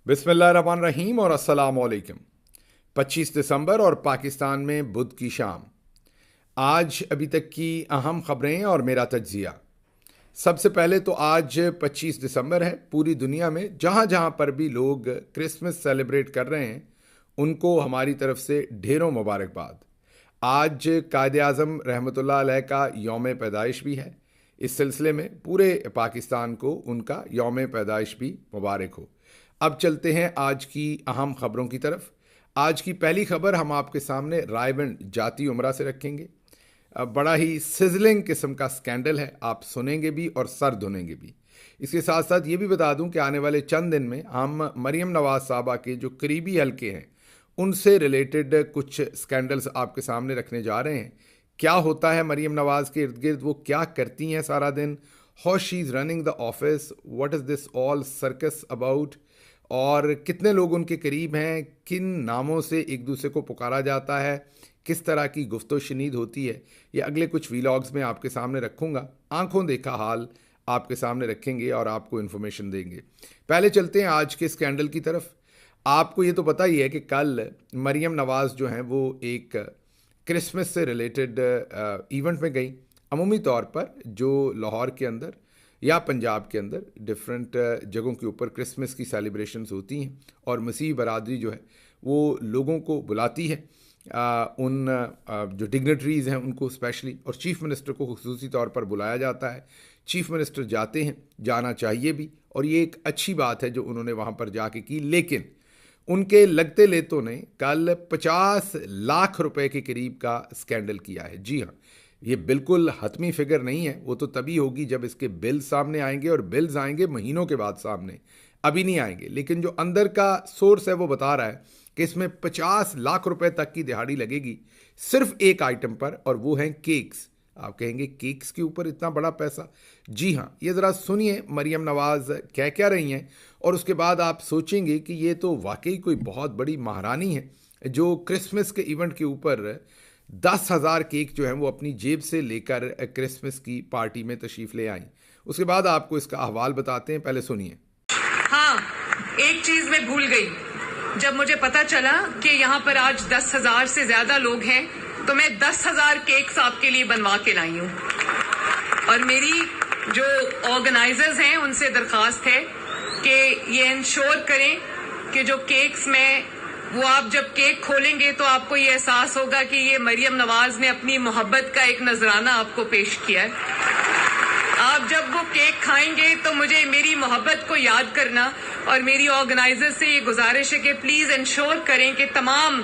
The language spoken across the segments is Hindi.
बिस्मिल्लाहिर्रहमानिर्रहीम और अस्सलाम वालेकुम। 25 दिसंबर और पाकिस्तान में बुध की शाम। आज अभी तक की अहम खबरें और मेरा तज्जिया। सबसे पहले तो आज 25 दिसंबर है। पूरी दुनिया में जहाँ जहाँ पर भी लोग क्रिसमस सेलिब्रेट कर रहे हैं उनको हमारी तरफ से ढेरों मुबारकबाद। आज कायदे आज़म रहमतुल्लाह अलैह का यौम पैदाइश भी है। इस सिलसिले में पूरे पाकिस्तान को उनका यौम पैदाइश भी मुबारक हो। अब चलते हैं आज की अहम खबरों की तरफ। आज की पहली खबर हम आपके सामने रायबंद जाती उमरा से रखेंगे। बड़ा ही सिजलिंग किस्म का स्कैंडल है, आप सुनेंगे भी और सर धुनेंगे भी। इसके साथ साथ ये भी बता दूं कि आने वाले चंद दिन में हम मरियम नवाज साहबा के जो करीबी हल्के हैं उनसे रिलेटेड कुछ स्कैंडल्स आपके सामने रखने जा रहे हैं। क्या होता है मरियम नवाज के इर्द गिर्द, वो क्या करती हैं सारा दिन, how she is running the office, what is this all circus about, और कितने लोग उनके करीब हैं, किन नामों से एक दूसरे को पुकारा जाता है, किस तरह की गुफ्तो शनीद होती है, ये अगले कुछ वीलॉग्स में आपके सामने रखूँगा। आंखों देखा हाल आपके सामने रखेंगे और आपको इन्फॉर्मेशन देंगे। पहले चलते हैं आज के स्कैंडल की तरफ। आपको ये तो पता ही है कि कल मरियम नवाज़ जो हैं वो एक क्रिसमस से रिलेटेड इवेंट में गई। अमूमी तौर पर जो लाहौर के अंदर या पंजाब के अंदर डिफरेंट जगहों के ऊपर क्रिसमस की सेलिब्रेशंस होती हैं और मसीह बरादरी जो है वो लोगों को बुलाती है, जो डिग्नेटरीज़ हैं उनको स्पेशली, और चीफ़ मिनिस्टर को खुसूसी तौर पर बुलाया जाता है। चीफ़ मिनिस्टर जाते हैं, जाना चाहिए भी, और ये एक अच्छी बात है जो उन्होंने वहाँ पर जाके की। लेकिन उनके लगते लेतों ने कल 50 लाख रुपए के करीब का स्कैंडल किया है। जी हाँ, ये बिल्कुल हतमी फिगर नहीं है, वो तो तभी होगी जब इसके बिल सामने आएंगे, और बिल्स आएंगे महीनों के बाद सामने, अभी नहीं आएंगे। लेकिन जो अंदर का सोर्स है वो बता रहा है कि इसमें 50 लाख रुपए तक की दिहाड़ी लगेगी सिर्फ एक आइटम पर, और वो है केक्स। आप कहेंगे केक्स के ऊपर इतना बड़ा पैसा? जी हाँ, ये ज़रा सुनिए मरियम नवाज़ कह क्या रही हैं, और उसके बाद आप सोचेंगे कि ये तो वाकई कोई बहुत बड़ी महारानी है जो क्रिसमस के इवेंट के ऊपर 10,000 केक जो हैं वो अपनी जेब से लेकर क्रिसमस की पार्टी में तशरीफ़ ले आई। उसके बाद आपको इसका अहवाल बताते हैं, पहले सुनिए। हाँ, एक चीज मैं भूल गई। जब मुझे पता चला कि यहाँ पर आज 10,000 से ज्यादा लोग हैं, तो मैं 10,000 केक्स आपके लिए बनवा के लाई हूँ। और मेरी जो ऑर्गेनाइजर्स हैं उनसे दरखास्त है कि ये इंश्योर करें कि जो केक्स में वो आप जब केक खोलेंगे तो आपको ये एहसास होगा कि ये मरियम नवाज ने अपनी मोहब्बत का एक नजराना आपको पेश किया है। आप जब वो केक खाएंगे तो मुझे मेरी मोहब्बत को याद करना, और मेरी ऑर्गेनाइजर से ये गुजारिश है कि प्लीज इंश्योर करें कि तमाम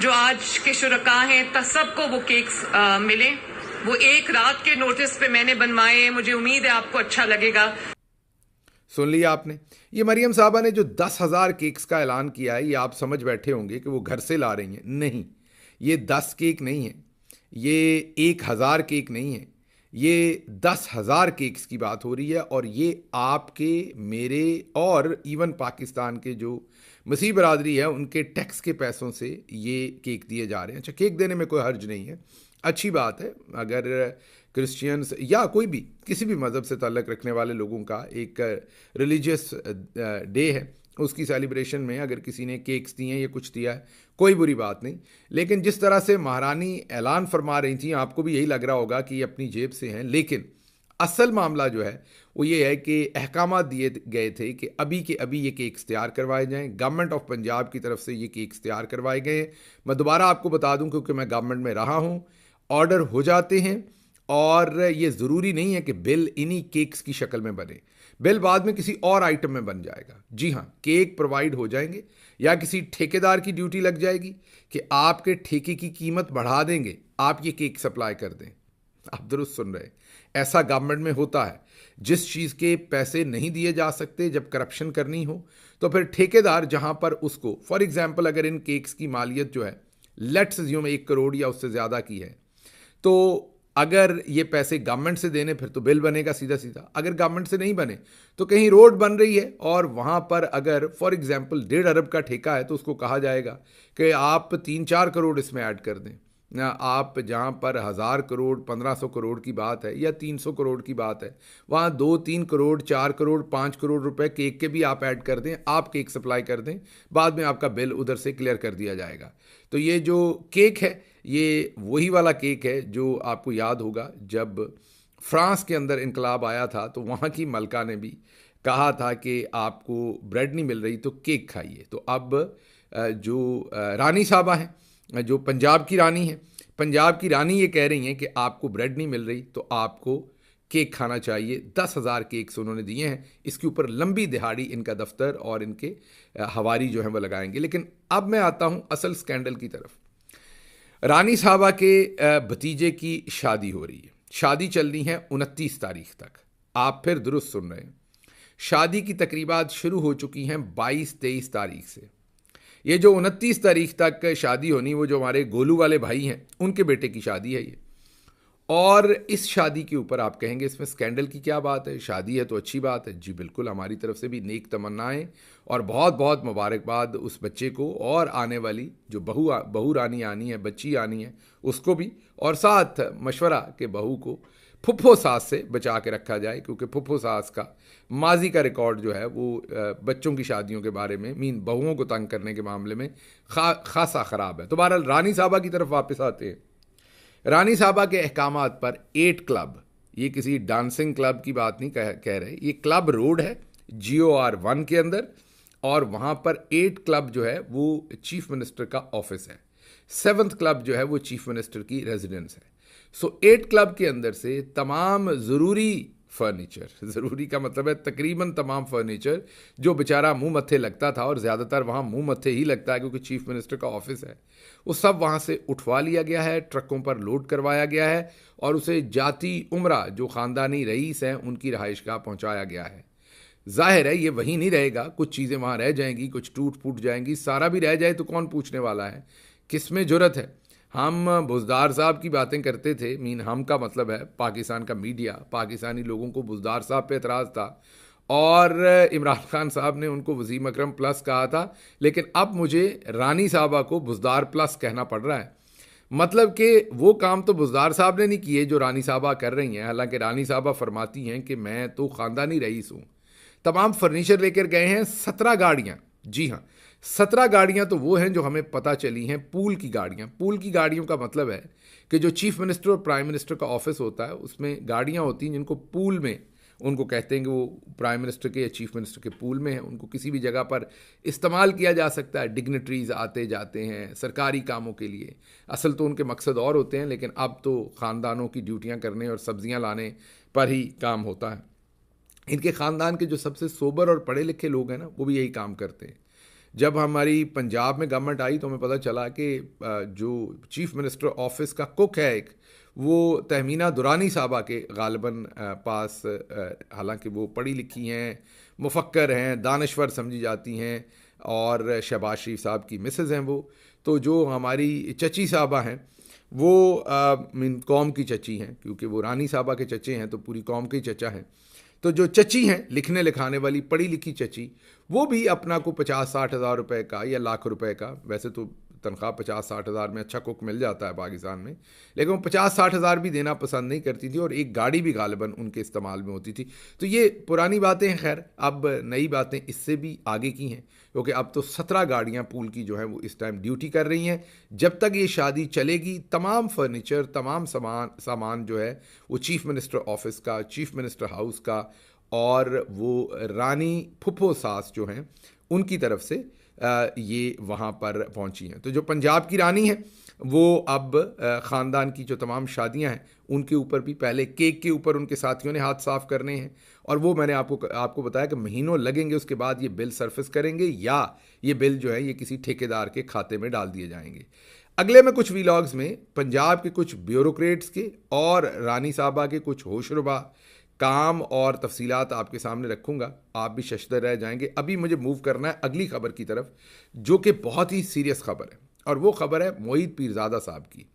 जो आज के शुरका हैं सबको वो केक्स मिलें। वो एक रात के नोटिस पे मैंने बनवाए हैं, मुझे उम्मीद है आपको अच्छा लगेगा। सुन लिया आपने, ये मरियम साहबा ने जो 10,000 केक्स का ऐलान किया है, ये आप समझ बैठे होंगे कि वो घर से ला रही हैं। नहीं, ये 10 केक नहीं है, ये 1,000 केक नहीं है, ये 10,000 केक्स की बात हो रही है। और ये आपके, मेरे और इवन पाकिस्तान के जो मसीह बरादरी है उनके टैक्स के पैसों से ये केक दिए जा रहे हैं। अच्छा, केक देने में कोई हर्ज नहीं है, अच्छी बात है। अगर क्रिश्चियंस या कोई भी किसी भी मज़हब से ताल्लुक़ रखने वाले लोगों का एक रिलीजियस डे है, उसकी सेलिब्रेशन में अगर किसी ने केक्स दिए हैं या कुछ दिया है, कोई बुरी बात नहीं। लेकिन जिस तरह से महारानी ऐलान फरमा रही थी, आपको भी यही लग रहा होगा कि ये अपनी जेब से हैं। लेकिन असल मामला जो है वो ये है कि अहकामात दिए गए थे कि अभी के अभी ये केक्स तैयार करवाए जाएं। गवर्नमेंट ऑफ पंजाब की तरफ से ये केक्स तैयार करवाए गए हैं। मैं दोबारा आपको बता दूं, क्योंकि मैं गवर्नमेंट में रहा हूं, ऑर्डर हो जाते हैं, और ये ज़रूरी नहीं है कि बिल इन्हीं केक्स की शक्ल में बने। बिल बाद में किसी और आइटम में बन जाएगा। जी हाँ, केक प्रोवाइड हो जाएंगे, या किसी ठेकेदार की ड्यूटी लग जाएगी कि आपके ठेके की कीमत बढ़ा देंगे, आप ये केक सप्लाई कर दें। आप दुरुस्त सुन रहे, ऐसा गवर्नमेंट में होता है। जिस चीज़ के पैसे नहीं दिए जा सकते, जब करप्शन करनी हो, तो फिर ठेकेदार जहां पर उसको, फॉर एग्जाम्पल अगर इन केक्स की मालियत जो है लेट्स अज्यूम 1 करोड़ या उससे ज़्यादा की है, तो अगर ये पैसे गवर्नमेंट से देने, फिर तो बिल बनेगा सीधा सीधा। अगर गवर्नमेंट से नहीं बने तो कहीं रोड बन रही है और वहाँ पर अगर फॉर एग्जांपल 1.5 अरब का ठेका है, तो उसको कहा जाएगा कि आप 3-4 करोड़ इसमें ऐड कर दें। आप जहाँ पर 1000 करोड़ 1500 करोड़ की बात है या 300 करोड़ की बात है, वहाँ 2-3 करोड़ 4 करोड़ 5 करोड़ रुपए केक के भी आप ऐड कर दें, आप केक सप्लाई कर दें, बाद में आपका बिल उधर से क्लियर कर दिया जाएगा। तो ये जो केक है ये वही वाला केक है जो आपको याद होगा जब फ्रांस के अंदर इनकलाब आया था तो वहाँ की मलका ने भी कहा था कि आपको ब्रेड नहीं मिल रही तो केक खाइए। तो अब जो रानी साहबा हैं, जो पंजाब की रानी है, पंजाब की रानी ये कह रही हैं कि आपको ब्रेड नहीं मिल रही तो आपको केक खाना चाहिए। 10,000 केक्स उन्होंने दिए हैं। इसके ऊपर लंबी दिहाड़ी इनका दफ्तर और इनके हवारी जो हैं वो लगाएंगे। लेकिन अब मैं आता हूँ असल स्कैंडल की तरफ। रानी साहबा के भतीजे की शादी हो रही है, शादी चलनी है 29 तारीख तक। आप फिर दुरुस्त सुन रहे हैं, शादी की तकरीबात शुरू हो चुकी हैं 22-23 तारीख से। ये जो 29 तारीख तक शादी होनी, वो जो हमारे गोलू वाले भाई हैं उनके बेटे की शादी है ये। और इस शादी के ऊपर आप कहेंगे इसमें स्कैंडल की क्या बात है, शादी है तो अच्छी बात है। जी बिल्कुल, हमारी तरफ से भी नेक तमन्नाएं और बहुत बहुत मुबारकबाद उस बच्चे को और आने वाली जो बहू रानी आनी है, बच्ची आनी है उसको भी, और साथ मशवरा के बहू को फुफ्फो सास से बचा के रखा जाए, क्योंकि फुफ्फो सास का माजी का रिकॉर्ड जो है वो बच्चों की शादियों के बारे में, बहुओं को तंग करने के मामले में खासा ख़राब है। तो बहरहाल रानी साहबा की तरफ वापस आते हैं। रानी साहबा के अहकामात पर 8 क्लब, ये किसी डांसिंग क्लब की बात नहीं कह रहे, ये क्लब रोड है GOR 1 के अंदर, और वहाँ पर 8 क्लब जो है वो चीफ मिनिस्टर का ऑफिस है, 7th क्लब जो है वो चीफ मिनिस्टर की रेजिडेंस है। सो 8 क्लब के अंदर से तमाम ज़रूरी फर्नीचर, ज़रूरी का मतलब है तकरीबन तमाम फर्नीचर जो बेचारा मुंह मत्थे लगता था, और ज़्यादातर वहाँ मुंह मत्थे ही लगता है क्योंकि चीफ मिनिस्टर का ऑफिस है, वो सब वहाँ से उठवा लिया गया है, ट्रकों पर लोड करवाया गया है और उसे जाती उम्रा जो ख़ानदानी रईस हैं उनकी रहाइशगाह पहुँचाया गया है। जाहिर है ये वहीं नहीं रहेगा, कुछ चीज़ें वहाँ रह जाएंगी, कुछ टूट फूट जाएंगी, सारा भी रह जाए तो कौन पूछने वाला है, किस में जुर्रत है। हम बुज़दार साहब की बातें करते थे, हम का मतलब है पाकिस्तान का मीडिया, पाकिस्तानी लोगों को बुज़दार साहब पे एतराज़ था और इमरान खान साहब ने उनको वसीम अकरम प्लस कहा था, लेकिन अब मुझे रानी साहबा को बुज़दार प्लस कहना पड़ रहा है। मतलब कि वो काम तो बुज़दार साहब ने नहीं किए जो रानी साहबा कर रही हैं। हालांकि रानी साहबा फरमाती हैं कि मैं तो ख़ानदानी रईस हूँ। तमाम फर्नीचर लेकर गए हैं 17 गाड़ियाँ। जी हाँ, 17 गाड़ियाँ तो वो हैं जो हमें पता चली हैं पूल की गाड़ियाँ। पूल की गाड़ियों का मतलब है कि जो चीफ मिनिस्टर और प्राइम मिनिस्टर का ऑफिस होता है उसमें गाड़ियाँ होती हैं जिनको पूल में, उनको कहते हैं कि वो प्राइम मिनिस्टर के या चीफ मिनिस्टर के पूल में है, उनको किसी भी जगह पर इस्तेमाल किया जा सकता है। डिग्नेटरीज आते जाते हैं सरकारी कामों के लिए, असल तो उनके मकसद और होते हैं, लेकिन अब तो ख़ानदानों की ड्यूटियाँ करने और सब्जियाँ लाने पर ही काम होता है। इनके ख़ानदान के जो सबसे सोबर और पढ़े लिखे लोग हैं ना, वो भी यही काम करते हैं। जब हमारी पंजाब में गवर्नमेंट आई तो हमें पता चला कि जो चीफ मिनिस्टर ऑफिस का कुक है एक, वो तहमीना दुरानी साहबा के गालिबन पास, हालांकि वो पढ़ी लिखी हैं, मुफक्कर हैं, दानश्वर समझी जाती हैं, और शहबाज शरीफ साहब की मिसेज़ हैं वो। तो जो हमारी चची साहबा हैं वो कौम की चची हैं, क्योंकि वो रानी साहबा के चचे हैं तो पूरी कौम के चचा हैं। तो जो चची हैं, लिखने लिखाने वाली पढ़ी लिखी चची, वो भी अपना को 50-60 हज़ार रुपये का या लाख रुपए का, वैसे तो तनख्वाह 50-60 हज़ार में अच्छा कुक मिल जाता है पाकिस्तान में, लेकिन वो 50-60 हज़ार भी देना पसंद नहीं करती थी, और एक गाड़ी भी गालिबन उनके इस्तेमाल में होती थी। तो ये पुरानी बातें हैं। खैर, अब नई बातें इससे भी आगे की हैं, क्योंकि अब तो 17 गाड़ियाँ पूल की जो हैं वो इस टाइम ड्यूटी कर रही हैं। जब तक ये शादी चलेगी तमाम फर्नीचर, तमाम सामान जो है वो चीफ मिनिस्टर ऑफिस का, चीफ मिनिस्टर हाउस का, और वो रानी फुफ्फो सास जो हैं उनकी तरफ से ये वहाँ पर पहुँची हैं। तो जो पंजाब की रानी है वो अब ख़ानदान की जो तमाम शादियाँ हैं उनके ऊपर भी पहले केक के ऊपर उनके साथियों ने हाथ साफ़ करने हैं, और वो मैंने आपको बताया कि महीनों लगेंगे, उसके बाद ये बिल सरफेस करेंगे या ये बिल जो है ये किसी ठेकेदार के खाते में डाल दिए जाएंगे। अगले में कुछ वीलॉग्स में पंजाब के कुछ ब्यूरोक्रेट्स के और रानी साहबा के कुछ होशरुबा काम और तफसीलात आपके सामने रखूंगा, आप भी शशदर रह जाएंगे। अभी मुझे मूव करना है अगली खबर की तरफ, जो कि बहुत ही सीरियस खबर है, और वो खबर है मोईद पीरज़ादा साहब की।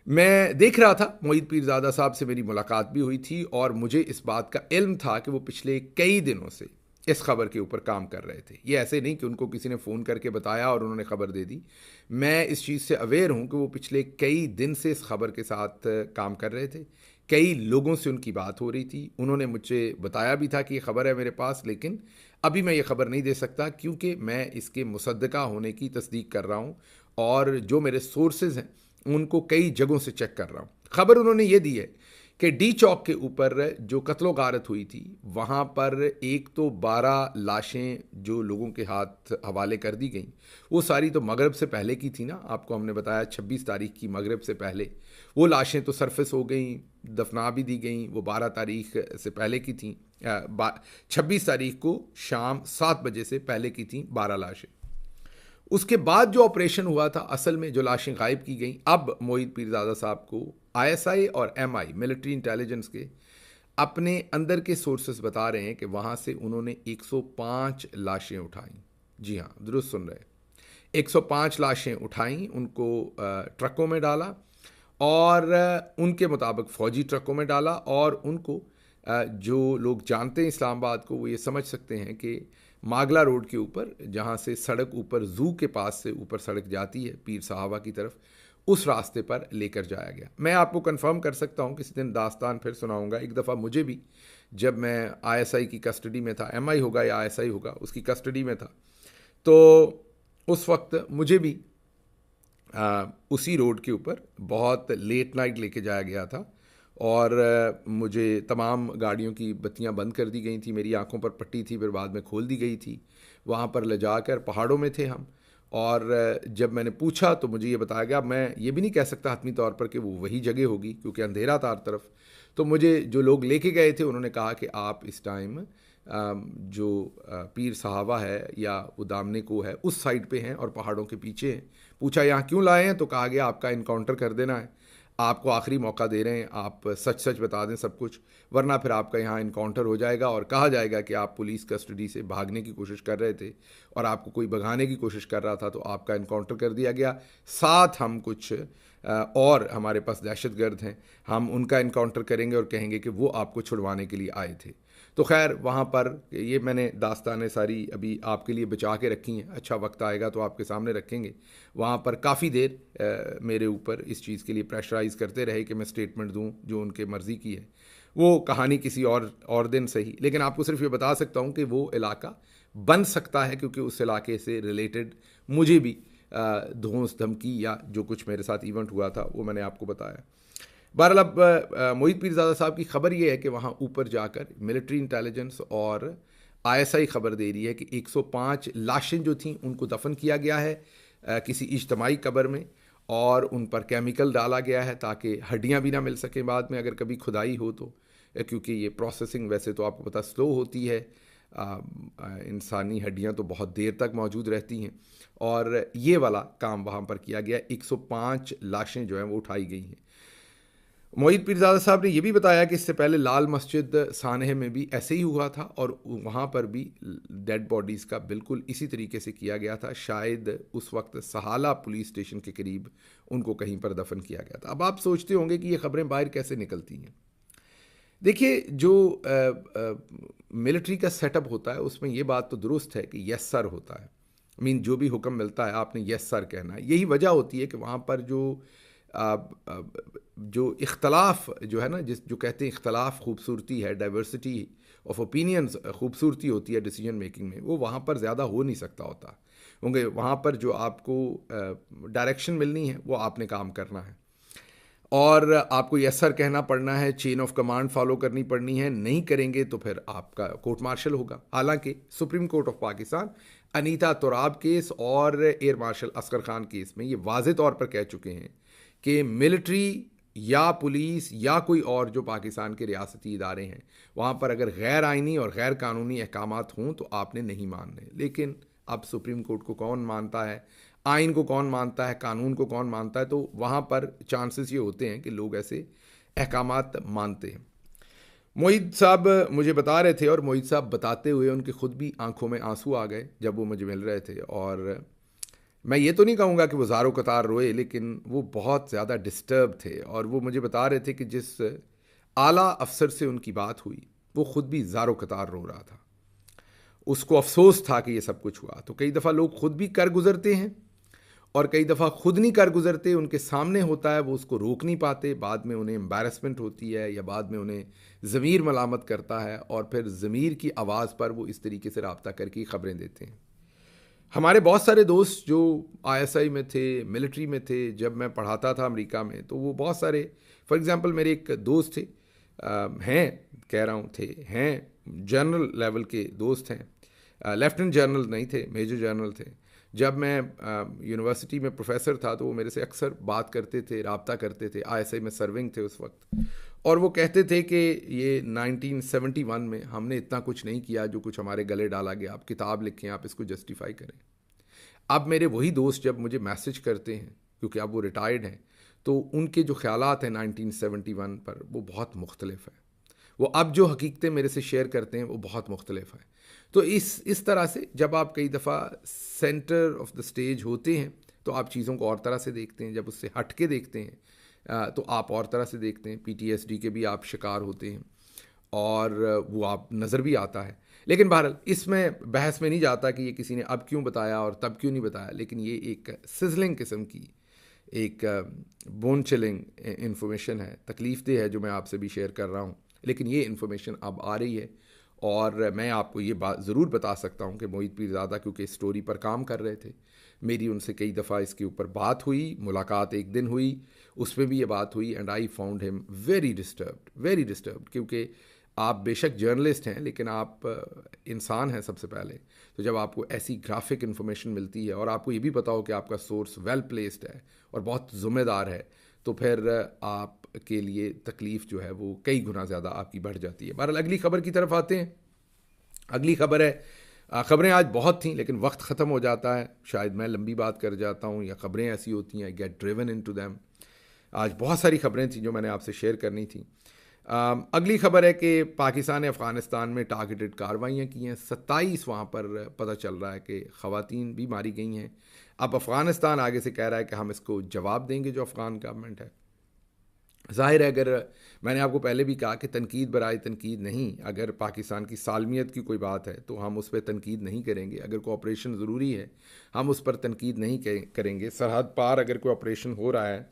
मैं देख रहा था, मोईद पीरज़ादा साहब से मेरी मुलाकात भी हुई थी, और मुझे इस बात का इल्म था कि वो पिछले कई दिनों से इस खबर के ऊपर काम कर रहे थे। ये ऐसे नहीं कि उनको किसी ने फ़ोन करके बताया और उन्होंने खबर दे दी। मैं इस चीज़ से अवेयर हूँ कि वो पिछले कई दिन से इस खबर के साथ काम कर रहे थे। कई लोगों से उनकी बात हो रही थी, उन्होंने मुझे बताया भी था कि ये खबर है मेरे पास, लेकिन अभी मैं ये खबर नहीं दे सकता क्योंकि मैं इसके मुसद्दका होने की तस्दीक कर रहा हूँ और जो मेरे सोर्सेज हैं उनको कई जगहों से चेक कर रहा हूँ। खबर उन्होंने ये दी है कि डी चौक के ऊपर जो कत्लो गारत हुई थी वहाँ पर एक तो 12 लाशें जो लोगों के हाथ हवाले कर दी गई, वो सारी तो मगरब से पहले की थी ना। आपको हमने बताया 26 तारीख की मगरब से पहले वो लाशें तो सरफेस हो गई, दफना भी दी गई। वो 12 तारीख से पहले की थी, 26 तारीख को शाम 7 बजे से पहले की थी 12 लाशें। उसके बाद जो ऑपरेशन हुआ था, असल में जो लाशें गायब की गई, अब मोईद पीरजादा साहब को आईएसआई और एमआई मिलिट्री इंटेलिजेंस के अपने अंदर के सोर्सेस बता रहे हैं कि वहाँ से उन्होंने 105 लाशें उठाई। जी हाँ, दुरुस्त सुन रहे, 105 लाशें उठाई, उनको ट्रकों में डाला और उनके मुताबिक फ़ौजी ट्रकों में डाला और उनको जो लोग जानते हैं इस्लामाबाद को वो ये समझ सकते हैं कि मागला रोड के ऊपर, जहाँ से सड़क ऊपर ज़ू के पास से ऊपर सड़क जाती है पीर साहबा की तरफ, उस रास्ते पर लेकर जाया गया। मैं आपको कंफर्म कर सकता हूँ, किसी दिन दास्तान फिर सुनाऊंगा। एक दफ़ा मुझे भी, जब मैं आईएसआई की कस्टडी में था, एमआई होगा या आईएसआई होगा, उसकी कस्टडी में था, तो उस वक्त मुझे भी उसी रोड के ऊपर बहुत लेट नाइट लेके जाया गया था और मुझे तमाम गाड़ियों की बत्तियां बंद कर दी गई थी, मेरी आंखों पर पट्टी थी, फिर बाद में खोल दी गई थी। वहाँ पर ले जाकर, पहाड़ों में थे हम, और जब मैंने पूछा तो मुझे ये बताया गया, मैं ये भी नहीं कह सकता हतमी तौर पर कि वो वही जगह होगी क्योंकि अंधेरा था हर तरफ। तो मुझे जो लोग लेके गए थे उन्होंने कहा कि आप इस टाइम जो पीर साहबा है या वो दामने को है उस साइड पे हैं और पहाड़ों के पीछे हैं। पूछा यहाँ क्यों लाए हैं, तो कहा गया आपका इनकाउंटर कर देना है, आपको आखिरी मौका दे रहे हैं, आप सच सच बता दें सब कुछ, वरना फिर आपका यहाँ इनकाउंटर हो जाएगा और कहा जाएगा कि आप पुलिस कस्टडी से भागने की कोशिश कर रहे थे और आपको कोई भगाने की कोशिश कर रहा था, तो आपका इनकाउंटर कर दिया गया। साथ हम कुछ और हमारे पास दहशतगर्द हैं, हम उनका इनकाउंटर करेंगे और कहेंगे कि वो आपको छुड़वाने के लिए आए थे। तो खैर वहाँ पर ये मैंने दास्तानें सारी अभी आपके लिए बचा के रखी हैं, अच्छा वक्त आएगा तो आपके सामने रखेंगे। वहाँ पर काफ़ी देर मेरे ऊपर इस चीज़ के लिए प्रेशराइज़ करते रहे कि मैं स्टेटमेंट दूँ जो उनके मर्ज़ी की है। वो कहानी किसी और दिन सही, लेकिन आपको सिर्फ ये बता सकता हूँ कि वो इलाका बन सकता है क्योंकि उस इलाके से रिलेटेड मुझे भी धौंस धमकी या जो कुछ मेरे साथ इवेंट हुआ था वो मैंने आपको बताया। बहरहाल अब मोईद पीरजादा साहब की खबर ये है कि वहाँ ऊपर जाकर मिलिट्री इंटेलिजेंस और आईएसआई खबर दे रही है कि 105 लाशें जो थीं उनको दफन किया गया है किसी इज्तमाही कब्र में, और उन पर केमिकल डाला गया है ताकि हड्डियाँ भी ना मिल सकें बाद में अगर कभी खुदाई हो तो, क्योंकि ये प्रोसेसिंग वैसे तो आपको पता स्लो होती है, इंसानी हड्डियाँ तो बहुत देर तक मौजूद रहती हैं, और ये वाला काम वहाँ पर किया गया। 105 लाशें जो हैं वो उठाई गई हैं। मोईद पीरजादा साहब ने यह भी बताया कि इससे पहले लाल मस्जिद सानह में भी ऐसे ही हुआ था और वहाँ पर भी डेड बॉडीज़ का बिल्कुल इसी तरीके से किया गया था। शायद उस वक्त सहाला पुलिस स्टेशन के करीब उनको कहीं पर दफन किया गया था। अब आप सोचते होंगे कि ये खबरें बाहर कैसे निकलती हैं। देखिए, जो मिलिट्री का सेटअप होता है उसमें ये बात तो दुरुस्त है कि यस सर होता है, जो भी हुक्म मिलता है आपने यस सर कहना है। यही वजह होती है कि वहाँ पर जो इख्तलाफ जो है ना, जो कहते हैं इख्तलाफ खूबसूरती है, डाइवर्सिटी ऑफ ओपिनियंस खूबसूरती होती है डिसीजन मेकिंग में, वो वहाँ पर ज़्यादा हो नहीं सकता होता, क्योंकि वहाँ पर जो आपको डायरेक्शन मिलनी है वो आपने काम करना है और आपको यस सर कहना पड़ना है, चेन ऑफ कमांड फॉलो करनी पड़नी है। नहीं करेंगे तो फिर आपका कोर्ट मार्शल होगा। हालांकि supreme court of Pakistan Anita Turab case और air marshal Asghar Khan case में ये वाज़े तौर पर कह चुके हैं कि मिलिट्री या पुलिस या कोई और जो पाकिस्तान के रियासती इदारे हैं वहाँ पर अगर गैर आइनी और गैर कानूनी अहकामात हों तो आपने नहीं मानने। लेकिन अब सुप्रीम कोर्ट को कौन मानता है, आइन को कौन मानता है, कानून को कौन मानता है, तो वहाँ पर चांसेस ये होते हैं कि लोग ऐसे अहकामात मानते हैं। मोईद साहब मुझे बता रहे थे और मोईद साहब बताते हुए उनके खुद भी आंखों में आंसू आ गए जब वो मुझे मिल रहे थे, और मैं ये तो नहीं कहूँगा कि वो ज़ारो कतार रोए, लेकिन वो बहुत ज़्यादा डिस्टर्ब थे और वो मुझे बता रहे थे कि जिस आला अफसर से उनकी बात हुई वो ख़ुद भी ज़ारो कतार रो रहा था। उसको अफसोस था कि ये सब कुछ हुआ। तो कई दफ़ा लोग खुद भी कर गुजरते हैं और कई दफ़ा खुद नहीं कर गुजरते, उनके सामने होता है, वो उसको रोक नहीं पाते, बाद में उन्हें एम्बैरसमेंट होती है या बाद में उन्हें ज़मीर मलामत करता है और फिर ज़मीर की आवाज़ पर वो इस तरीके से रब्ता करके खबरें देते हैं। हमारे बहुत सारे दोस्त जो आईएसआई में थे, मिलिट्री में थे, जब मैं पढ़ाता था अमेरिका में, तो वो बहुत सारे, फॉर एग्ज़ाम्पल मेरे एक दोस्त थे, हैं जनरल लेवल के दोस्त हैं, लेफ्टिनेंट जनरल नहीं थे, मेजर जनरल थे। जब मैं यूनिवर्सिटी में प्रोफेसर था तो वो मेरे से अक्सर बात करते थे, राब्ता करते थे, आईएसआई में सर्विंग थे उस वक्त, और वो कहते थे कि ये 1971 में हमने इतना कुछ नहीं किया जो कुछ हमारे गले डाला गया, आप किताब लिखें, आप इसको जस्टिफाई करें। अब मेरे वही दोस्त जब मुझे मैसेज करते हैं, क्योंकि अब वो रिटायर्ड हैं, तो उनके जो ख्यालात हैं 1971 पर वो बहुत मुख्तलिफ है। वो अब जो हकीकतें मेरे से शेयर करते हैं वो बहुत मुख्तलिफ है। तो इस तरह से जब आप कई दफ़ा सेंटर ऑफ द स्टेज होते हैं तो आप चीज़ों को और तरह से देखते हैं, जब उससे हट के देखते हैं तो आप और तरह से देखते हैं। पीटीएसडी के भी आप शिकार होते हैं और वो आप नज़र भी आता है। लेकिन बहरहाल इसमें बहस में नहीं जाता कि ये किसी ने अब क्यों बताया और तब क्यों नहीं बताया, लेकिन ये एक सिजलिंग किस्म की, एक बोन चिलिंग इन्फॉर्मेशन है, तकलीफ़देह है, जो मैं आपसे भी शेयर कर रहा हूँ। लेकिन ये इन्फॉर्मेशन अब आ रही है और मैं आपको ये बात ज़रूर बता सकता हूँ कि मोहित पीरज़ादा क्योंकि इस स्टोरी पर काम कर रहे थे, मेरी उनसे कई दफ़ा इसके ऊपर बात हुई, मुलाकात एक दिन हुई, उसमें भी ये बात हुई, and I found him very disturbed, क्योंकि आप बेशक जर्नलिस्ट हैं लेकिन आप इंसान हैं सबसे पहले। तो जब आपको ऐसी ग्राफिक इन्फॉर्मेशन मिलती है और आपको ये भी पता हो कि आपका सोर्स वेल प्लेस्ड है और बहुत ज़िम्मेदार है, तो फिर आपके लिए तकलीफ़ जो है वो कई गुना ज़्यादा आपकी बढ़ जाती है। बहरहाल अगली ख़बर की तरफ आते हैं। अगली ख़बर है, ख़बरें आज बहुत थीं लेकिन वक्त ख़त्म हो जाता है, शायद मैं लंबी बात कर जाता हूँ या ख़बरें ऐसी होती हैं, I get driven into them. आज बहुत सारी ख़बरें थी जो मैंने आपसे शेयर करनी थी। अगली ख़बर है कि पाकिस्तान ने अफ़गानिस्तान में टारगेटेड कार्रवाइयाँ की हैं, 27 वहाँ पर पता चल रहा है कि ख़वातीन भी मारी गई हैं। अब अफ़गानिस्तान आगे से कह रहा है कि हम इसको जवाब देंगे जो अफ़गान गवर्नमेंट है। ज़ाहिर है, अगर मैंने आपको पहले भी कहा कि तनकीद बराए तनकीद नहीं, अगर पाकिस्तान की सालमियत की कोई बात है तो हम उस पर तनकीद नहीं करेंगे। अगर कोई ऑपरेशन ज़रूरी है हम उस पर तनकीद नहीं करेंगे। सरहद पार अगर कोई ऑपरेशन हो रहा है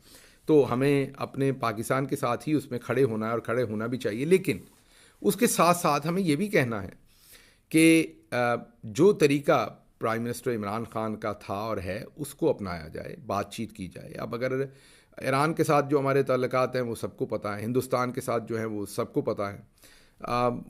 तो हमें अपने पाकिस्तान के साथ ही उसमें खड़े होना है और खड़े होना भी चाहिए। लेकिन उसके साथ साथ हमें ये भी कहना है कि जो तरीका प्राइम मिनिस्टर इमरान खान का था और है उसको अपनाया जाए, बातचीत की जाए। अब अगर ईरान के साथ जो हमारे ताल्लुकात हैं वो सबको पता है, हिंदुस्तान के साथ जो है वो सबको पता है,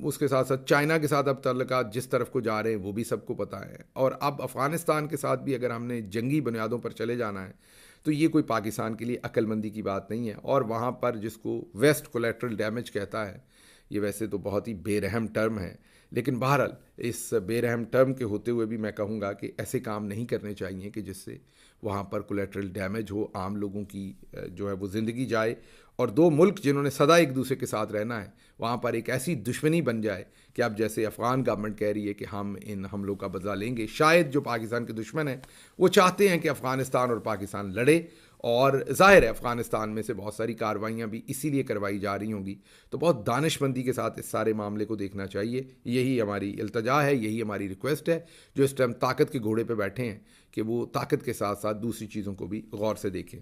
उसके साथ साथ चाइना के साथ अब ताल्लुकात जिस तरफ को जा रहे हैं वो भी सबको पता है, और अब अफ़गानिस्तान के साथ भी अगर हमने जंगी बुनियादों पर चले जाना है तो ये कोई पाकिस्तान के लिए अक्लमंदी की बात नहीं है। और वहाँ पर जिसको वेस्ट कोलेट्रल डैमेज कहता है, ये वैसे तो बहुत ही बेरहम टर्म है, लेकिन बहरहाल इस बेरहम टर्म के होते हुए भी मैं कहूँगा कि ऐसे काम नहीं करने चाहिए कि जिससे वहाँ पर कोलेट्रल डैमेज हो, आम लोगों की जो है वो ज़िंदगी जाए, और दो मुल्क जिन्होंने सदा एक दूसरे के साथ रहना है वहाँ पर एक ऐसी दुश्मनी बन जाए कि अब जैसे अफ़गान गवर्नमेंट कह रही है कि हम इन हमलों का बदला लेंगे। शायद जो पाकिस्तान के दुश्मन हैं वो चाहते हैं कि अफ़गानिस्तान और पाकिस्तान लड़े, और ज़ाहिर है अफ़गानिस्तान में से बहुत सारी कार्रवाइयाँ भी इसीलिए करवाई जा रही होंगी। तो बहुत दानिशमंदी के साथ इस सारे मामले को देखना चाहिए। यही हमारी इल्तजा है, यही हमारी रिक्वेस्ट है, जो इस टाइम ताकत के घोड़े पर बैठे हैं कि वो ताकत के साथ साथ दूसरी चीज़ों को भी गौर से देखें।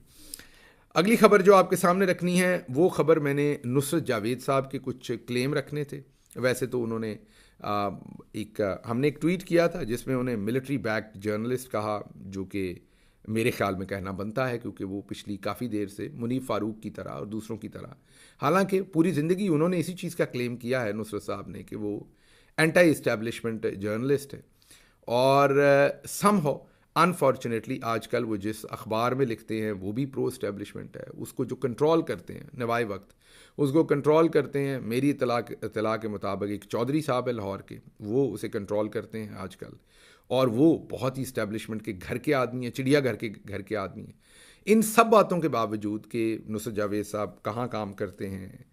अगली ख़बर जो आपके सामने रखनी है वो ख़बर मैंने नुसरत जावेद साहब के कुछ क्लेम रखने थे। वैसे तो उन्होंने हमने एक ट्वीट किया था जिसमें उन्हें मिलिट्री बैक्ड जर्नलिस्ट कहा, जो कि मेरे ख्याल में कहना बनता है क्योंकि वो पिछली काफ़ी देर से मुनीफ फ़ारूक की तरह और दूसरों की तरह, हालांकि पूरी ज़िंदगी उन्होंने इसी चीज़ का क्लेम किया है नुसरत साहब ने कि वो एंटी इस्टेब्लिशमेंट जर्नलिस्ट है, और समहाउ अनफॉर्चुनेटली आजकल वो जिस अखबार में लिखते हैं वो भी प्रो इस्टेब्लिशमेंट है। उसको जो कंट्रोल करते हैं नवाए वक्त, उसको कंट्रोल करते हैं, मेरी इतला के मुताबिक एक चौधरी साहब है लाहौर के, वो उसे कंट्रोल करते हैं आजकल, और वो बहुत ही इस्टेब्लिशमेंट के घर के आदमी हैं, चिड़िया घर के आदमी हैं। इन सब बातों के बावजूद कि नुसरत जावेद साहब कहाँ काम करते हैं,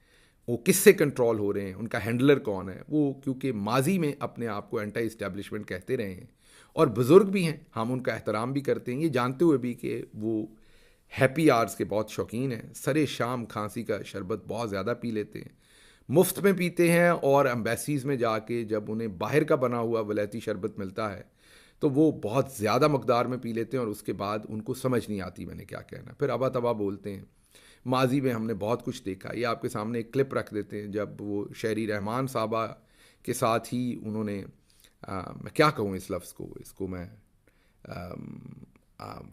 वो किससे कंट्रोल हो रहे हैं, उनका हैंडलर कौन है, वो क्योंकि माजी में अपने आप को एंटी इस्टेब्लिशमेंट कहते रहे हैं और बुज़ुर्ग भी हैं, हम उनका एहतराम भी करते हैं, ये जानते हुए भी कि वो हैप्पी आवर्स के बहुत शौकीन हैं, सरे शाम खांसी का शरबत बहुत ज़्यादा पी लेते हैं, मुफ्त में पीते हैं, और एम्बेसीज़ में जाके जब उन्हें बाहर का बना हुआ वलैती शरबत मिलता है तो वो बहुत ज़्यादा मकदार में पी लेते हैं, और उसके बाद उनको समझ नहीं आती मैंने क्या कहना, फिर अबा तबा बोलते हैं। माजी में हमने बहुत कुछ देखा। ये आपके सामने एक क्लिप रख देते हैं जब वो शहरी रहमान साहबा के साथ ही उन्होंने मैं क्या कहूँ इस लफ्ज़ को, इसको मैं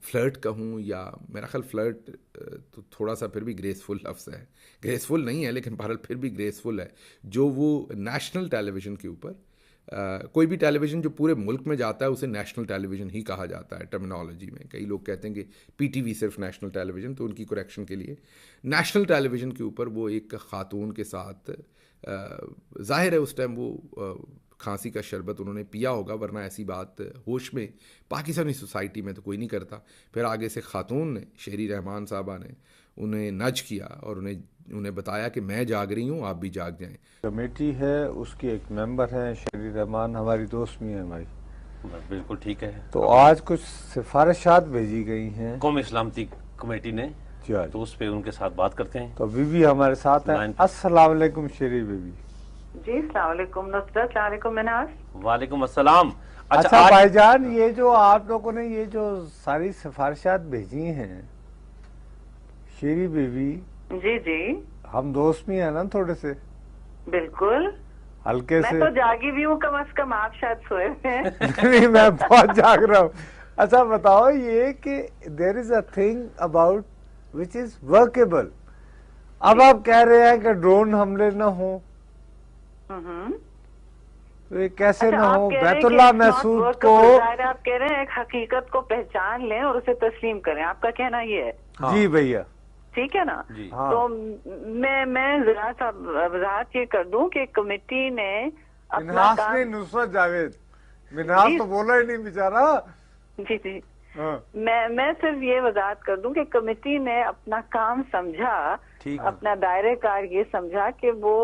फ्लर्ट कहूँ, या मेरा ख्याल फ्लर्ट तो थोड़ा सा फिर भी ग्रेसफुल लफ्ज़ है, ग्रेसफुल नहीं है लेकिन बहरहाल फिर भी ग्रेसफुल है, जो वो नेशनल टेलीविज़न के ऊपर कोई भी टेलीविज़न जो पूरे मुल्क में जाता है उसे नेशनल टेलीविज़न ही कहा जाता है टर्मिनोलॉजी में। कई लोग कहते हैं कि पीटीवी सिर्फ नेशनल टेलीविज़न, तो उनकी करेक्शन के लिए नेशनल टेलीविज़न के ऊपर वो एक ख़ातून के साथ ज़ाहिर है उस टाइम वो खांसी का शरबत उन्होंने पिया होगा, वरना ऐसी बात होश में पाकिस्तानी सोसाइटी में तो कोई नहीं करता। फिर आगे से ख़ातून ने, शहरी रहमान साहबा ने उन्हें नज किया और उन्हें बताया कि मैं जाग रही हूँ, आप भी जाग जाएं। कमेटी है उसकी एक मेंबर है शहरी रहमान, हमारी दोस्त भी हैं भाई। बिल्कुल ठीक है। तो आज कुछ सिफारिशात भेजी गई हैं कौम इस्लामती कमेटी ने, तो उस पे उनके साथ बात करते हैं। तो बीबी हमारे साथ हैं। अस्सलाम वालेकुम शेरी बीबी। जी अस्सलाम वालेकुम नुसरत, अस्सलाम वालेकुम मिनाज। वालेकुम अस्सलाम। अच्छा भाईजान, ये जो आप लोगों ने ये जो सारी सिफारिशात भेजी हैं शेरी बीबी, जी जी, हम दोस्त भी हैं ना थोड़े से, बिल्कुल हल्के मैं से। तो जागी भी हूँ, कम से कम आप शायद सोए हैं। नहीं, मैं बहुत जाग रहा हूँ। अच्छा बताओ ये कि there is a thing about which is workable. अब आप कह रहे हैं कि ड्रोन हमले न हो, तो ये कैसे अच्छा, न हो? आप कह रहे हैं बैतुल्लाह कि it's not महसूद workable, को, जाहिर है आप कह रहे हैं एक हकीकत को पहचान लें और उसे तस्लीम करें, आपका कहना ये है। हाँ। जी भैया, ठीक है ना। जी। हाँ। तो मैं जरा सा वजाहत ये कर दूं कि कमेटी ने अपना मिन्हास काम, ने नुसरत जावेद, मिन्हास तो बोला ही नहीं बेचारा। जी जी, हाँ। मैं सिर्फ ये वजाहत कर दूं कि कमेटी ने अपना काम समझा, ठीक है। अपना दायरे कार ये समझा कि वो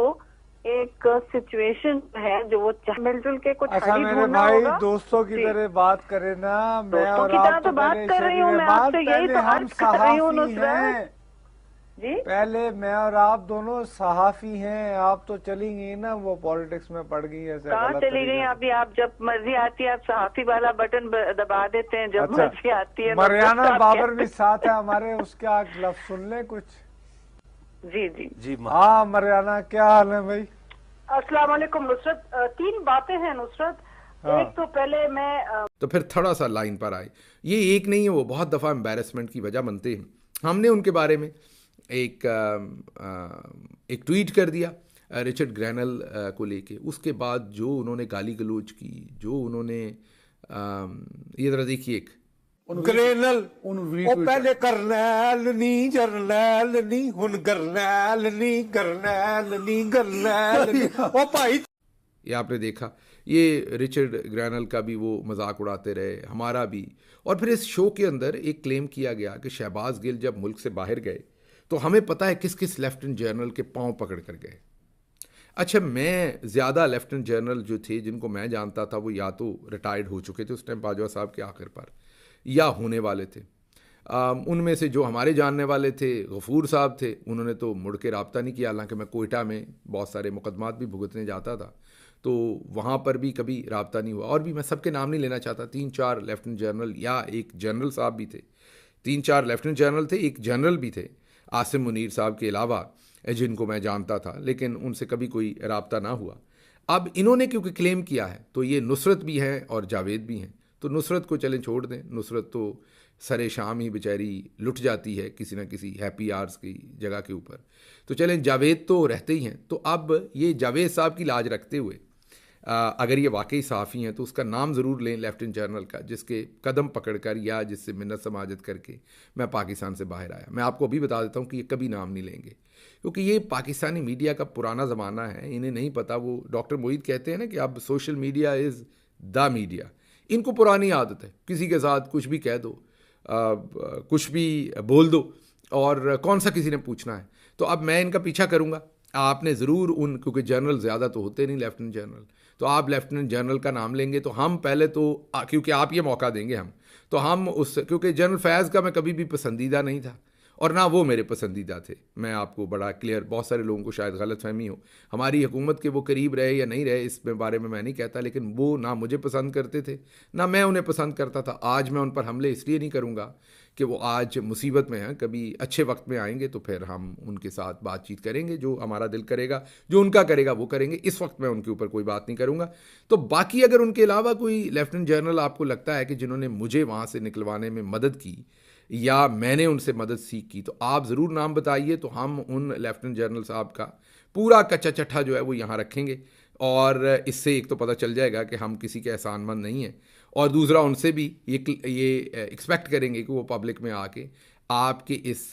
एक सिचुएशन है जो वो मिलजुल के कुछ अच्छा हल मेरे ढूंढना भाई होगा। दोस्तों की जी। तरह बात करे ना, मैं दोस्तों और की आप तरह तो तो बात पहले कर रही हूँ, मैं शरीर आपसे यही पहले तो हम अर्ज कर रही हूँ सहाफी नुसरत। हैं। जी, पहले मैं और आप दोनों सहाफी हैं, आप तो चली गई ना वो पॉलिटिक्स में पड़ गई ऐसे कहाँ गलत चली गई तरीके से। अभी? आप जब मर्जी आती है आप सहाफी वाला बटन दबा देते हैं, जब अच्छा, मर्जी आती है। मरियाना नुसरत, आप बाबर भी कहते- साथ है हमारे, उसका लफ्ज सुन ले कुछ। जी जी जी हाँ मरियाना, क्या हाल है भाई? अस्सलाम वालेकुम नुसरत। तीन बातें हैं नुसरत। हाँ। एक तो पहले मैं तो फिर थोड़ा सा लाइन पर आए। ये एक नहीं है, वो बहुत दफ़ा एम्बेरसमेंट की वजह बनते हैं। हमने उनके बारे में एक ट्वीट कर दिया रिचर्ड ग्रैनल को लेके, उसके बाद जो उन्होंने गाली गलौज की, जो उन्होंने ये ज़रा देखिए एक ग्रेनल ਉਹ ਪਹਿਲੇ ਕਰਨੈਲ ਨਹੀਂ ਜਰਨੈਲ ਨਹੀਂ ਹੁਣ ਗਰਨੈਲ ਨਹੀਂ ਗਰਨੈਲ ਨਹੀਂ ਗਰਨੈਲ ਨਹੀਂ ਉਹ ਭਾਈ। ये आपने देखा, ये रिचर्ड ग्रैनल का भी वो मजाक उड़ाते रहे, हमारा भी। और फिर इस शो के अंदर एक क्लेम किया गया कि शहबाज गिल जब मुल्क से बाहर गए तो हमें पता है किस किस लेफ्टिनेंट जनरल के पांव पकड़ कर गए। अच्छा, मैं ज़्यादा लेफ्टिनेंट जनरल जो थे जिनको मैं जानता था वो या तो रिटायर्ड हो चुके थे उस टाइम बाजवा साहब के आखिर पर, या होने वाले थे। उनमें से जो हमारे जानने वाले थे गफूर साहब थे, उन्होंने तो मुड़ के रब्ता नहीं किया, हालांकि मैं कोयटा में बहुत सारे मुकदमात भी भुगतने जाता था तो वहाँ पर भी कभी रब्ता नहीं हुआ। और भी मैं सबके नाम नहीं लेना चाहता, 3-4 लेफ्टिनेंट जनरल या एक जनरल साहब भी थे, 3-4 लेफ्टिनेंट जनरल थे, एक जनरल भी थे आसिम मुनीर साहब के अलावा, जिनको मैं जानता था, लेकिन उनसे कभी कोई रब्ता ना हुआ। अब इन्होंने क्योंकि क्लेम किया है तो ये नुसरत भी हैं और जावेद भी हैं, तो नुसरत को चलें छोड़ दें। नुसरत तो सरे शाम ही बेचारी लुट जाती है किसी न किसी हैप्पी आवर्स की जगह के ऊपर, तो चलें जावेद तो रहते ही हैं। तो अब ये जावेद साहब की लाज रखते हुए अगर ये वाकई सहाफ़ी हैं तो उसका नाम ज़रूर लें लेफ्टिनेंट जनरल का, जिसके कदम पकड़कर या जिससे मिन्नत समाजत करके मैं पाकिस्तान से बाहर आया। मैं आपको अभी बता देता हूँ कि ये कभी नाम नहीं लेंगे, क्योंकि ये पाकिस्तानी मीडिया का पुराना ज़माना है, इन्हें नहीं पता। वो डॉक्टर मोईद कहते हैं ना कि अब social media is the media. इनको पुरानी आदत है, किसी के साथ कुछ भी कह दो, कुछ भी बोल दो, और कौन सा किसी ने पूछना है। तो अब मैं इनका पीछा करूँगा। आपने ज़रूर क्योंकि जनरल ज़्यादा तो होते नहीं लेफ्टिनेंट जनरल, तो आप लेफ्टिनेंट जनरल का नाम लेंगे तो हम पहले तो क्योंकि आप ये मौका देंगे हम, तो हम उस, क्योंकि जनरल फैज़ का मैं कभी भी पसंदीदा नहीं था और ना वो मेरे पसंदीदा थे। मैं आपको बड़ा क्लियर, बहुत सारे लोगों को शायद गलतफहमी हो, हमारी हुकूमत के वो करीब रहे या नहीं रहे इस बारे में मैं नहीं कहता, लेकिन वो ना मुझे पसंद करते थे ना मैं उन्हें पसंद करता था। आज मैं उन पर हमले इसलिए नहीं करूँगा कि वो आज मुसीबत में हैं, कभी अच्छे वक्त में आएंगे तो फिर हम उनके साथ बातचीत करेंगे, जो हमारा दिल करेगा, जो उनका करेगा वो करेंगे। इस वक्त मैं उनके ऊपर कोई बात नहीं करूँगा। तो बाकी अगर उनके अलावा कोई लेफ्टिनेंट जनरल आपको लगता है कि जिन्होंने मुझे वहाँ से निकलवाने में मदद की या मैंने उनसे मदद सीख की, तो आप ज़रूर नाम बताइए, तो हम उन लेफ्टिनेंट जनरल साहब का पूरा कच्चा चट्ठा जो है वो यहाँ रखेंगे। और इससे एक तो पता चल जाएगा कि हम किसी के एहसानमंद नहीं हैं, और दूसरा उनसे भी ये एक्सपेक्ट करेंगे कि वो पब्लिक में आके आपके इस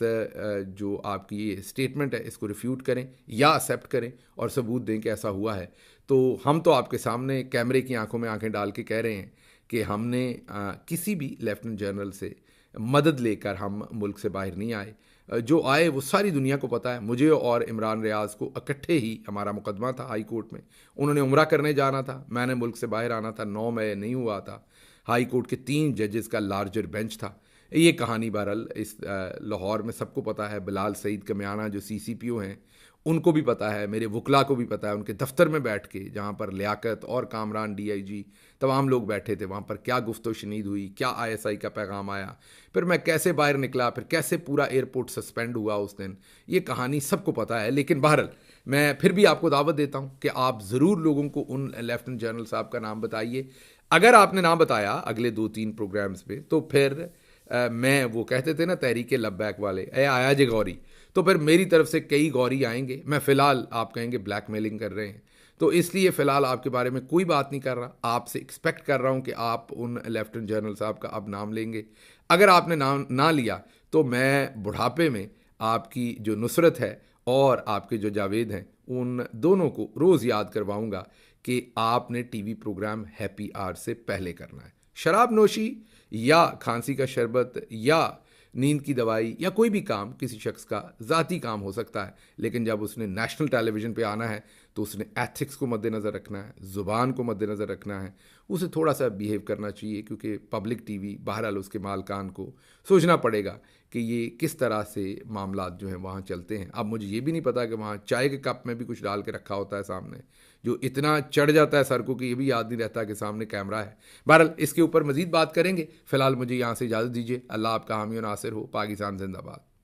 जो आपकी ये स्टेटमेंट है इसको रिफ्यूट करें या एक्सेप्ट करें और सबूत दें कि ऐसा हुआ है। तो हम तो आपके सामने कैमरे की आंखों में आंखें डाल के कह रहे हैं कि हमने किसी भी लेफ्टिनेंट जनरल से मदद लेकर हम मुल्क से बाहर नहीं आए। जो आए वो सारी दुनिया को पता है। मुझे और इमरान रियाज़ को इकट्ठे ही हमारा मुकदमा था हाई कोर्ट में। उन्होंने उम्रा करने जाना था, मैंने मुल्क से बाहर आना था। 9 मई नहीं हुआ था। हाई कोर्ट के 3 जजेस का लार्जर बेंच था। ये कहानी बहरहाल इस लाहौर में सबको पता है। बिलाल सईद कमियाना जो CCPO हैं उनको भी पता है, मेरे वकला को भी पता है। उनके दफ्तर में बैठ के जहाँ पर लियाकत और कामरान DIG तमाम लोग बैठे थे, वहाँ पर क्या गुफ्तो शनीद हुई, क्या ISI का पैगाम आया, फिर मैं कैसे बाहर निकला, फिर कैसे पूरा एयरपोर्ट सस्पेंड हुआ उस दिन, ये कहानी सबको पता है। लेकिन बहरहाल मैं फिर भी आपको दावत देता हूँ कि आप ज़रूर लोगों को उन लेफ्टिनेंट जनरल साहब का नाम बताइए। अगर आपने नाम बताया अगले 2-3 प्रोग्राम्स पे, तो फिर मैं, वो कहते थे ना तहरीक लब्बैक वाले, आया जे गौरी, तो फिर मेरी तरफ से कई गौरी आएंगे। मैं फ़िलहाल आप कहेंगे ब्लैकमेलिंग कर रहे हैं, तो इसलिए फ़िलहाल आपके बारे में कोई बात नहीं कर रहा। आपसे एक्सपेक्ट कर रहा हूं कि आप उन लेफ्टिनेंट जनरल साहब का अब नाम लेंगे। अगर आपने नाम ना लिया तो मैं बुढ़ापे में आपकी जो नुसरत है और आपके जो जावेद हैं उन दोनों को रोज़ याद करवाऊंगा कि आपने TV प्रोग्राम हैप्पी आवर से पहले करना है। शराब नोशी या खांसी का शरबत या नींद की दवाई या कोई भी काम किसी शख्स का ज़ाती काम हो सकता है, लेकिन जब उसने नेशनल टेलीविज़न पे आना है तो उसने एथिक्स को मद्देनज़र रखना है, ज़ुबान को मद्देनज़र रखना है, उसे थोड़ा सा बिहेव करना चाहिए। क्योंकि पब्लिक TV बहरहाल उसके मालकान को सोचना पड़ेगा कि ये किस तरह से मामलात जो हैं वहाँ चलते हैं। अब मुझे ये भी नहीं पता कि वहाँ चाय के कप में भी कुछ डाल के रखा होता है सामने, जो इतना चढ़ जाता है सर को कि ये भी याद नहीं रहता कि सामने कैमरा है। बहरहाल इसके ऊपर मज़ीद बात करेंगे। फ़िलहाल मुझे यहाँ से इजाज़त दीजिए। अल्लाह आपका हामी और नासिर हो। पाकिस्तान जिंदाबाद।